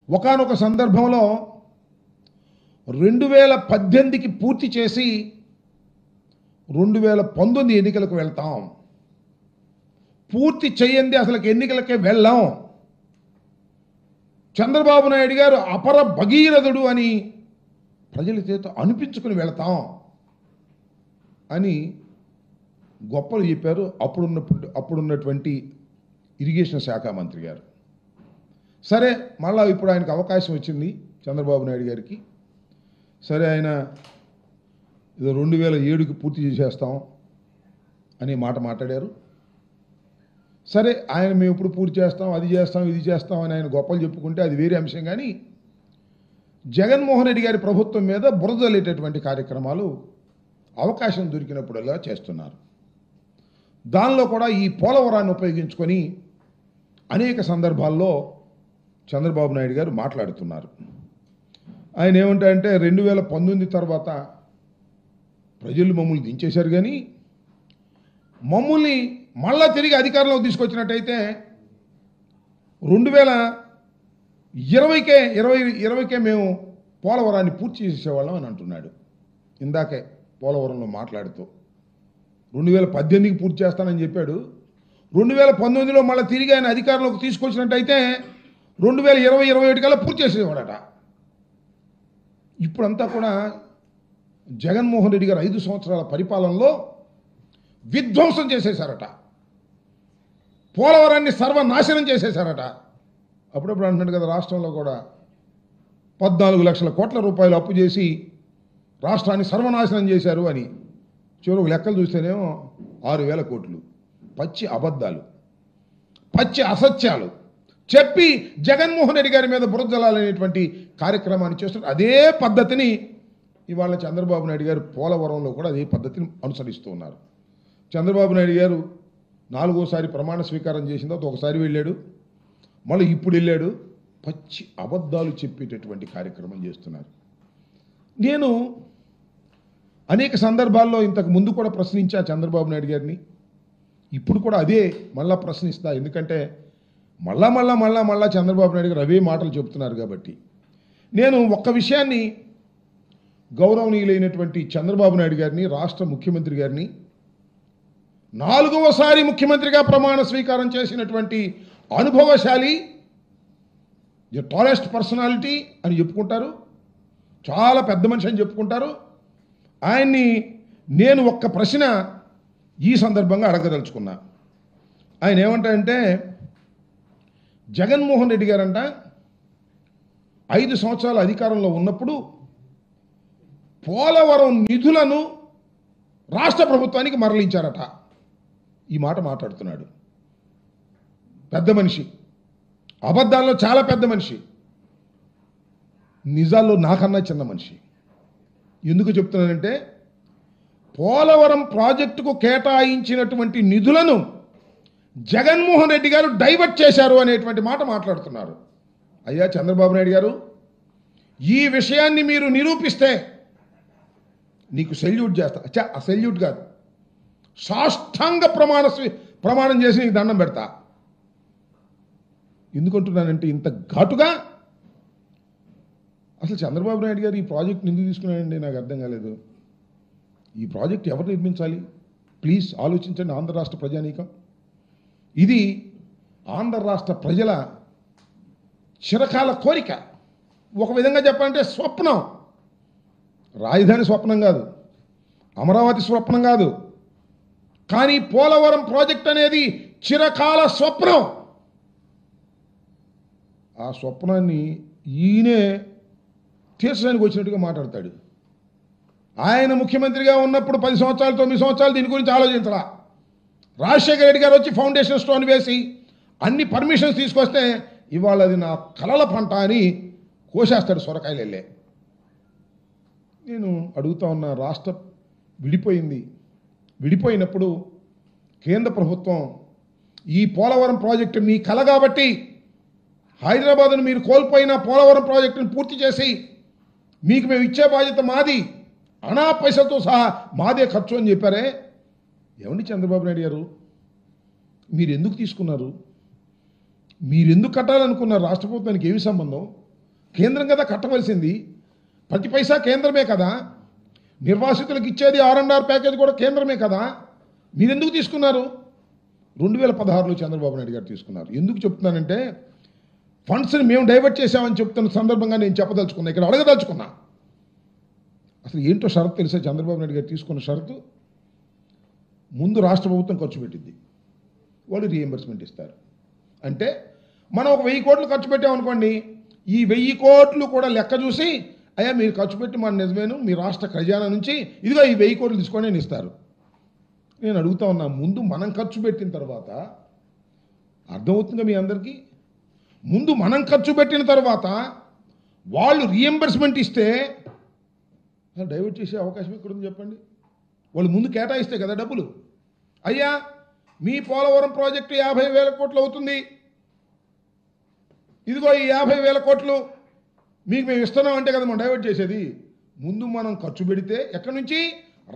ఒకానొక సందర్భంలో 2018కి పూర్తి చేసి 2019 ఎన్నికలకు వెళ్తాం. పూర్తి చేయండి అసలు ఎన్నికలకే వెళ్ళాం. చంద్రబాబు నాయుడు గారు అపర భగీరథుడు అని ప్రజల చేత అనిపించుకుని వెళ్తాం అని గొప్పలు చెప్పారు అప్పుడున్నటువంటి ఇరిగేషన్ శాఖ మంత్రి గారు. సరే, మళ్ళా ఇప్పుడు ఆయనకు అవకాశం వచ్చింది చంద్రబాబు నాయుడు గారికి. సరే, ఆయన ఏదో 2007కి పూర్తి చేసేస్తాం అనే మాట మాట్లాడారు. సరే, ఆయన మేము ఇప్పుడు పూర్తి చేస్తాం, అది చేస్తాం, ఇది చేస్తాం అని ఆయన గొప్పలు చెప్పుకుంటే అది వేరే అంశం. కానీ జగన్మోహన్ రెడ్డి గారి ప్రభుత్వం మీద బురదలేటటువంటి కార్యక్రమాలు అవకాశం దొరికినప్పుడల్లా చేస్తున్నారు. దానిలో కూడా ఈ పోలవరాన్ని ఉపయోగించుకొని అనేక సందర్భాల్లో చంద్రబాబు నాయుడు గారు మాట్లాడుతున్నారు. ఆయన ఏమంటారంటే 2019 తర్వాత ప్రజలు మమ్మల్ని దించేశారు, కానీ మమ్మల్ని మళ్ళా తిరిగి అధికారంలోకి తీసుకొచ్చినట్టయితే 2020కే మేము పోలవరాన్ని పూర్తి చేసేవాళ్ళం అని అంటున్నాడు. ఇందాకే పోలవరంలో మాట్లాడుతూ 2018కి పూర్తి చేస్తానని చెప్పాడు. 2019లో మళ్ళీ తిరిగి ఆయన అధికారంలోకి తీసుకొచ్చినట్టయితే 2020-21 కల్లా పూర్తి చేసేవాడట. ఇప్పుడంతా కూడా జగన్మోహన్ రెడ్డి గారు 5 సంవత్సరాల పరిపాలనలో విధ్వంసం చేసేశారట. పోలవరాన్ని సర్వనాశనం చేసేశారట. అప్పుడప్పుడు అంటున్నాడు కదా, రాష్ట్రంలో కూడా 14 లక్షల కోట్ల రూపాయలు అప్పు చేసి రాష్ట్రాన్ని సర్వనాశనం చేశారు అని. చివరికి లెక్కలు చూస్తేనేమో 6,000 కోట్లు. పచ్చి అబద్ధాలు, పచ్చి అసత్యాలు చెప్పి జగన్మోహన్ రెడ్డి గారి మీద బురదలాలనేటువంటి కార్యక్రమాన్ని చేస్తున్నారు. అదే పద్ధతిని ఇవాళ చంద్రబాబు నాయుడు గారు పోలవరంలో కూడా అదే పద్ధతిని అనుసరిస్తూ ఉన్నారు. చంద్రబాబు నాయుడు గారు 4వసారి ప్రమాణ స్వీకారం చేసిన తర్వాత ఒకసారి వెళ్ళాడు, మళ్ళీ ఇప్పుడు వెళ్ళాడు. పచ్చి అబద్ధాలు చెప్పేటటువంటి కార్యక్రమం చేస్తున్నారు. నేను అనేక సందర్భాల్లో ఇంతకు ముందు కూడా ప్రశ్నించా చంద్రబాబు నాయుడు గారిని. ఇప్పుడు కూడా అదే మళ్ళా ప్రశ్నిస్తా. ఎందుకంటే మళ్ళా చంద్రబాబు నాయుడు గారు అవే మాటలు చెబుతున్నారు కాబట్టి. నేను ఒక్క విషయాన్ని గౌరవనీయులైనటువంటి చంద్రబాబు నాయుడు గారిని, రాష్ట్ర ముఖ్యమంత్రి గారిని, 4వసారి ముఖ్యమంత్రిగా ప్రమాణ స్వీకారం చేసినటువంటి అనుభవశాలి, ది టాలెస్ట్ పర్సనాలిటీ అని చెప్పుకుంటారు, చాలా పెద్ద మనిషి అని చెప్పుకుంటారు. ఆయన్ని నేను ఒక్క ప్రశ్న ఈ సందర్భంగా అడగదలుచుకున్నా. ఆయన ఏమంటారంటే, జగన్మోహన్ రెడ్డి గారంట 5 సంవత్సరాల అధికారంలో ఉన్నప్పుడు పోలవరం నిధులను రాష్ట్ర ప్రభుత్వానికి మరలించారట. ఈ మాట మాట్లాడుతున్నాడు. పెద్ద మనిషి, అబద్ధాల్లో చాలా పెద్ద మనిషి, నిజాల్లో నాకన్నా చిన్న మనిషి. ఎందుకు చెప్తున్నానంటే, పోలవరం ప్రాజెక్టుకు కేటాయించినటువంటి నిధులను జగన్మోహన్ రెడ్డి గారు డైవర్ట్ చేశారు అనేటువంటి మాట మాట్లాడుతున్నారు. అయ్యా చంద్రబాబు నాయుడు గారు, ఈ విషయాన్ని మీరు నిరూపిస్తే నీకు సెల్యూట్ చేస్తా. ఆ సెల్యూట్ కాదు, సాష్టాంగ ప్రమాణం చేసి నీకు దండం పెడతా. ఎందుకంటున్నానంటే, ఇంత ఘాటుగా అసలు చంద్రబాబు నాయుడు గారు ఈ ప్రాజెక్ట్ ఎందుకు తీసుకున్నాడండి నాకు అర్థం కాలేదు. ఈ ప్రాజెక్ట్ ఎవరు నిర్మించాలి? ప్లీజ్ ఆలోచించండి ఆంధ్ర రాష్ట్ర ప్రజానీకం. ఇది ఆంధ్ర రాష్ట్ర ప్రజల చిరకాల కోరిక. ఒక విధంగా చెప్పాలంటే స్వప్నం. రాజధాని స్వప్నం కాదు, అమరావతి స్వప్నం కాదు, కానీ పోలవరం ప్రాజెక్ట్ అనేది చిరకాల స్వప్నం. ఆ స్వప్నాన్ని ఈయనే తీర్చడానికి వచ్చినట్టుగా మాట్లాడతాడు. ఆయన ముఖ్యమంత్రిగా ఉన్నప్పుడు 10 సంవత్సరాలు 9 సంవత్సరాలు దీని గురించి ఆలోచించరా. రాజశేఖర రెడ్డి గారు వచ్చి ఫౌండేషన్ స్టోన్ వేసి అన్ని పర్మిషన్స్ తీసుకొస్తే ఇవాళ అది నా కలల పంట అని కోసేస్తాడు సొరకాయలు వెళ్ళే. నేను అడుగుతా ఉన్న, రాష్ట్రం విడిపోయినప్పుడు కేంద్ర ప్రభుత్వం ఈ పోలవరం ప్రాజెక్టు మీ కల కాబట్టి హైదరాబాద్ను మీరు కోల్పోయిన పోలవరం ప్రాజెక్టును పూర్తి చేసి మీకు మేము ఇచ్చే బాధ్యత మాది, అనా పైసలతో సహా మాదే ఖర్చు అని చెప్పారే. ఏమండి చంద్రబాబు నాయుడు గారు, మీరు ఎందుకు తీసుకున్నారు? మీరు ఎందుకు కట్టాలనుకున్నారు? రాష్ట్ర ప్రభుత్వానికి ఏమి సంబంధం? కేంద్రం కదా కట్టవలసింది, ప్రతి పైసా కేంద్రమే కదా, నిర్వాసితులకు ఇచ్చేది R&R ప్యాకేజ్ కూడా కేంద్రమే కదా. మీరెందుకు తీసుకున్నారు? 2016లో చంద్రబాబు నాయుడు గారు తీసుకున్నారు. ఎందుకు చెప్తున్నానంటే ఫండ్స్ని మేము డైవర్ట్ చేశామని చెప్తున్న సందర్భంగా నేను చెప్పదలుచుకున్నా, ఇక్కడ అడగదలుచుకున్నా. అసలు ఏంటో షరతు తెలుసా? చంద్రబాబు నాయుడు గారు తీసుకున్న షరతు, ముందు రాష్ట్ర ప్రభుత్వం ఖర్చు పెట్టింది, వాళ్ళు రీఎంబర్స్మెంట్ ఇస్తారు. అంటే మనం ఒక 1000 కోట్లు ఖర్చు పెట్టామనుకోండి, ఈ 1000 కోట్లు కూడా లెక్క చూసి, అయ్యా మీరు ఖర్చు పెట్టి మన నిజమేను, మీ రాష్ట్ర ఖజానా నుంచి ఇదిగో ఈ 1000 కోట్లు తీసుకొని నేను ఇస్తారు. నేను అడుగుతా ఉన్నా, ముందు మనం ఖర్చు పెట్టిన తర్వాత, అర్థమవుతుందా మీ అందరికీ? ముందు మనం ఖర్చు పెట్టిన తర్వాత వాళ్ళు రీఎంబర్స్మెంట్ ఇస్తే డైవర్ట్ చేసే అవకాశం ఎక్కడుంది చెప్పండి? వాళ్ళు ముందు కేటాయిస్తే కదా డబ్బులు. అయ్యా మీ పోలవరం ప్రాజెక్టు 50,000 కోట్లు అవుతుంది, ఇదిగో ఈ 50,000 కోట్లు మీకు మేము ఇస్తున్నాం అంటే కదా మనం డైవర్ట్ చేసేది. ముందు మనం ఖర్చు పెడితే, ఎక్కడి నుంచి?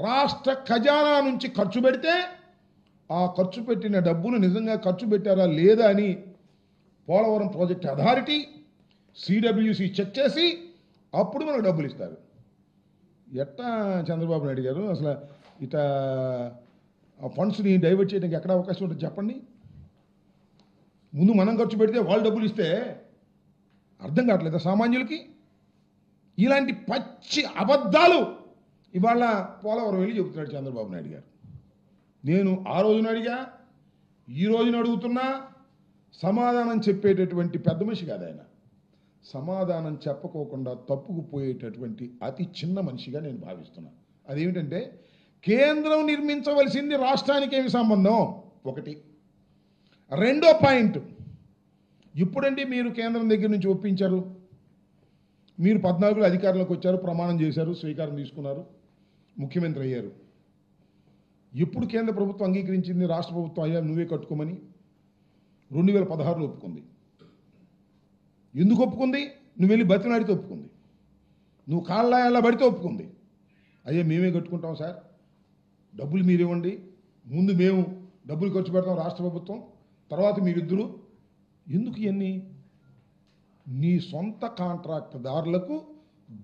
రాష్ట్ర ఖజానా నుంచి ఖర్చు పెడితే, ఆ ఖర్చు పెట్టిన డబ్బులు నిజంగా ఖర్చు పెట్టారా లేదా అని Polavaram project authority CWC check చేసి అప్పుడు మనకు డబ్బులు ఇస్తారు. ఎట్టా చంద్రబాబు నాయుడు గారు అసలు ఇట్లా ఆ ఫండ్స్ని డైవర్ట్ చేయడానికి ఎక్కడ అవకాశం ఉంటుంది చెప్పండి? ముందు మనం ఖర్చు పెడితే వాళ్ళు డబ్బులు ఇస్తే అర్థం కావట్లేదా సామాన్యులకి? ఇలాంటి పచ్చి అబద్ధాలు ఇవాళ పోలవరం వెళ్ళి చెబుతున్నాడు చంద్రబాబు నాయుడు గారు. నేను ఆ రోజున అడిగా, ఈ రోజున అడుగుతున్నా, సమాధానం చెప్పేటటువంటి పెద్ద మనిషి కాదు ఆయన. సమాధానం చెప్పకోకుండా తప్పుకుపోయేటటువంటి అతి చిన్న మనిషిగా నేను భావిస్తున్నాను. అదేమిటంటే, కేంద్రం నిర్మించవలసింది రాష్ట్రానికి ఏమి సంబంధం? ఒకటి. రెండో పాయింట్, ఇప్పుడండి మీరు కేంద్రం దగ్గర నుంచి ఒప్పించారు, మీరు 14లో అధికారంలోకి వచ్చారు, ప్రమాణం చేశారు, స్వీకారం తీసుకున్నారు, ముఖ్యమంత్రి అయ్యారు. ఎప్పుడు కేంద్ర ప్రభుత్వం అంగీకరించింది రాష్ట్ర ప్రభుత్వం అయ్యా నువ్వే కట్టుకోమని? 2016లో ఒప్పుకుంది. ఎందుకు ఒప్పుకుంది? నువ్వు వెళ్ళి బతినాడితే ఒప్పుకుంది, నువ్వు కాళ్ళ పడితే ఒప్పుకుంది. అయ్యా మేమే కట్టుకుంటాం సార్, డబ్బులు మీరివ్వండి, ముందు మేము డబ్బులు ఖర్చు పెడతాం రాష్ట్ర ప్రభుత్వం, తర్వాత మీరిద్దరు. ఎందుకు ఇవన్నీ? నీ సొంత కాంట్రాక్టుదారులకు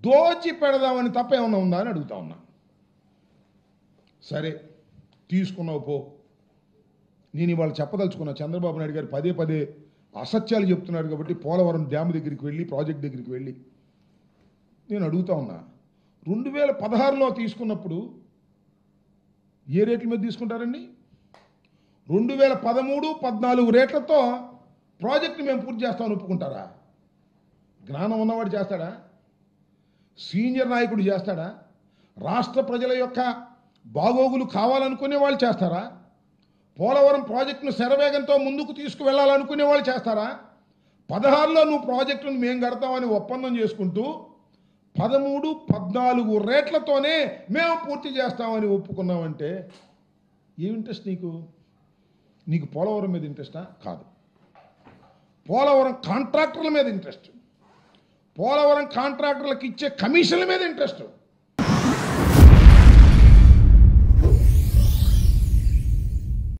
దోచి పెడదామని తప్ప ఏమన్నా ఉందా అని అడుగుతా ఉన్నా. సరే తీసుకున్నావు పో. నేను ఇవాళ చెప్పదలుచుకున్నా, చంద్రబాబు నాయుడు గారు పదే పదే అసత్యాలు చెప్తున్నాడు కాబట్టి పోలవరం డ్యామ్ దగ్గరికి వెళ్ళి, ప్రాజెక్ట్ దగ్గరికి వెళ్ళి నేను అడుగుతా ఉన్నా, 2016లో తీసుకున్నప్పుడు ఏ రేట్ల మీద తీసుకుంటారండి? 2013, 14 రేట్లతో ప్రాజెక్టుని మేము పూర్తి చేస్తామని ఒప్పుకుంటారా? జ్ఞానం ఉన్నవాడు చేస్తాడా? సీనియర్ నాయకుడు చేస్తాడా? రాష్ట్ర ప్రజల యొక్క బాగోగులు కావాలనుకునే వాళ్ళు చేస్తారా? పోలవరం ప్రాజెక్టును శరవేగంతో ముందుకు తీసుకువెళ్ళాలనుకునే వాళ్ళు చేస్తారా? 16లో నువ్వు ప్రాజెక్టును మేము కడతామని ఒప్పందం చేసుకుంటూ 13, 14 రేట్లతోనే మేము పూర్తి చేస్తామని ఒప్పుకున్నామంటే ఏం ఇంట్రెస్ట్ నీకు? నీకు పోలవరం మీద ఇంట్రెస్టా? కాదు. పోలవరం కాంట్రాక్టర్ల మీద ఇంట్రెస్ట్, పోలవరం కాంట్రాక్టర్లకు ఇచ్చే కమిషన్ల మీద ఇంట్రెస్ట్.